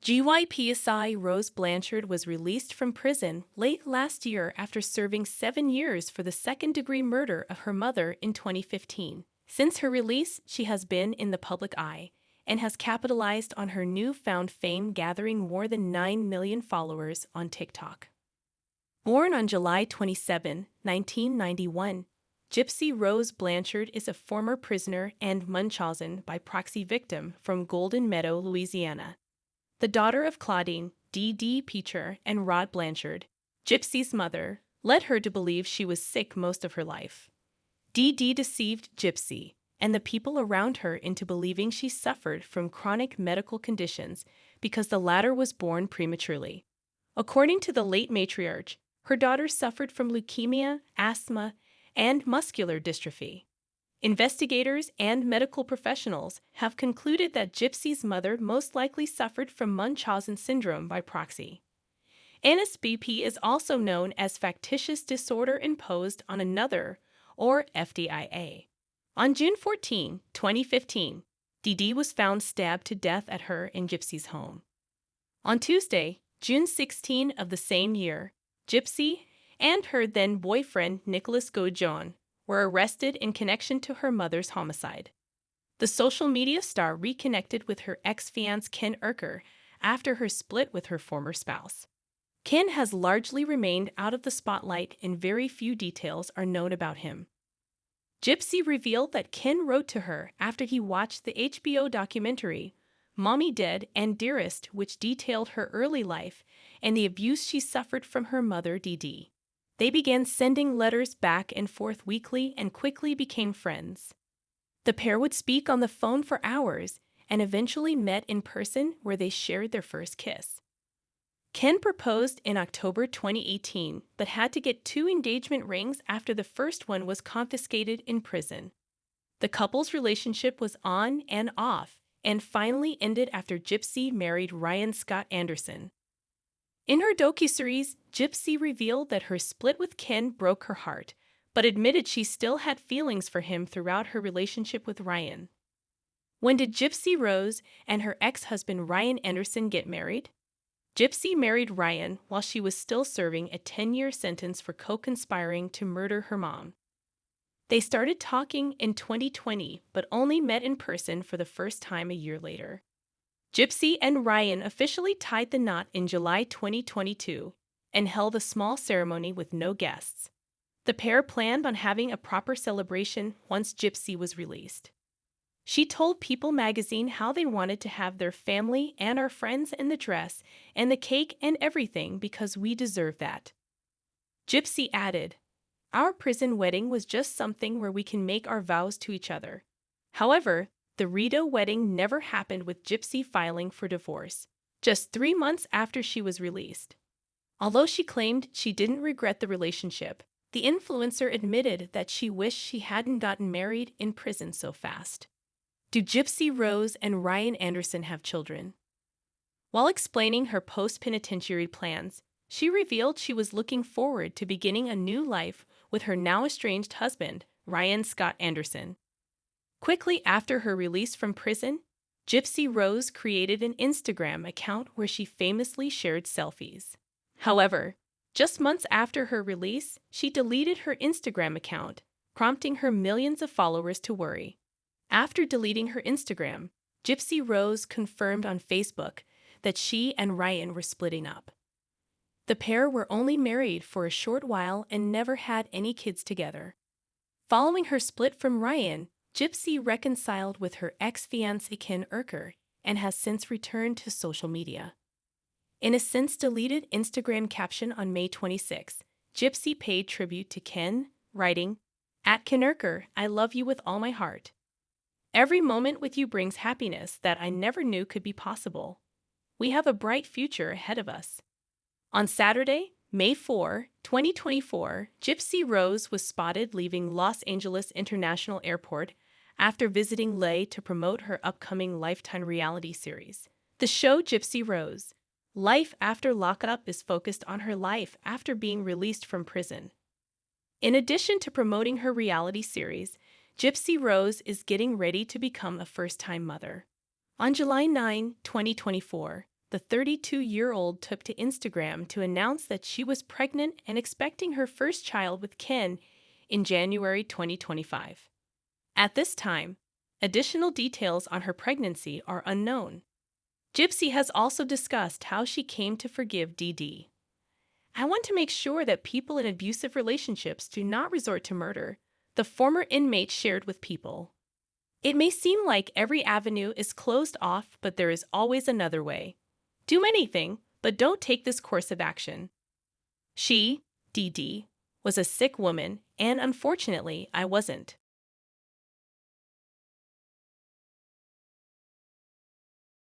Gypsy Rose Blanchard was released from prison late last year after serving 7 years for the second-degree murder of her mother in 2015. Since her release, she has been in the public eye and has capitalized on her newfound fame, gathering more than 9 million followers on TikTok. Born on July 27, 1991, Gypsy Rose Blanchard is a former prisoner and Munchausen by proxy victim from Golden Meadow, Louisiana. The daughter of Claudine, D.D. Peacher, and Rod Blanchard, Gypsy's mother led her to believe she was sick most of her life. D.D. deceived Gypsy and the people around her into believing she suffered from chronic medical conditions because the latter was born prematurely. According to the late matriarch, her daughter suffered from leukemia, asthma, and muscular dystrophy. Investigators and medical professionals have concluded that Gypsy's mother most likely suffered from Munchausen syndrome by proxy. NSBP is also known as factitious disorder imposed on another, or FDIA. On June 14, 2015, DD was found stabbed to death at her and Gypsy's home. On Tuesday, June 16 of the same year, Gypsy and her then-boyfriend Nicholas Goujon were arrested in connection to her mother's homicide. The social media star reconnected with her ex-fiancé Ken Urker after her split with her former spouse. Ken has largely remained out of the spotlight and very few details are known about him. Gypsy revealed that Ken wrote to her after he watched the HBO documentary Mommy Dead and Dearest, which detailed her early life and the abuse she suffered from her mother, Dee. They began sending letters back and forth weekly and quickly became friends. The pair would speak on the phone for hours and eventually met in person, where they shared their first kiss. Ken proposed in October 2018 but had to get 2 engagement rings after the first one was confiscated in prison. The couple's relationship was on and off and finally ended after Gypsy married Ryan Scott Anderson. In her docuseries, Gypsy revealed that her split with Ken broke her heart, but admitted she still had feelings for him throughout her relationship with Ryan. When did Gypsy Rose and her ex-husband Ryan Anderson get married? Gypsy married Ryan while she was still serving a 10-year sentence for co-conspiring to murder her mom. They started talking in 2020, but only met in person for the first time a year later. Gypsy and Ryan officially tied the knot in July 2022 and held a small ceremony with no guests. The pair planned on having a proper celebration once Gypsy was released. She told People magazine how they wanted to have their family and our friends in the dress and the cake and everything because we deserve that. Gypsy added, "Our prison wedding was just something where we can make our vows to each other." However, the Rideau wedding never happened, with Gypsy filing for divorce just 3 months after she was released. Although she claimed she didn't regret the relationship, the influencer admitted that she wished she hadn't gotten married in prison so fast. Do Gypsy Rose and Ryan Anderson have children? While explaining her post-penitentiary plans, she revealed she was looking forward to beginning a new life with her now-estranged husband, Ryan Scott Anderson. Quickly after her release from prison, Gypsy Rose created an Instagram account where she famously shared selfies. However, just months after her release, she deleted her Instagram account, prompting her millions of followers to worry. After deleting her Instagram, Gypsy Rose confirmed on Facebook that she and Ryan were splitting up. The pair were only married for a short while and never had any kids together. Following her split from Ryan, Gypsy reconciled with her ex-fiancé Ken Urker and has since returned to social media. In a since-deleted Instagram caption on May 26, Gypsy paid tribute to Ken, writing, "Ken Urker, I love you with all my heart. Every moment with you brings happiness that I never knew could be possible. We have a bright future ahead of us." On Saturday, May 4, 2024, Gypsy Rose was spotted leaving Los Angeles International Airport after visiting LA to promote her upcoming Lifetime reality series. The show Gypsy Rose, Life After Lockup, is focused on her life after being released from prison. In addition to promoting her reality series, Gypsy Rose is getting ready to become a first-time mother. On July 9, 2024, the 32-year-old took to Instagram to announce that she was pregnant and expecting her first child with Ken in January 2025. At this time, additional details on her pregnancy are unknown. Gypsy has also discussed how she came to forgive DD. "I want to make sure that people in abusive relationships do not resort to murder," the former inmate shared with People. "It may seem like every avenue is closed off, but there is always another way. Do anything, but don't take this course of action." She, DD, was a sick woman, and unfortunately, I wasn't.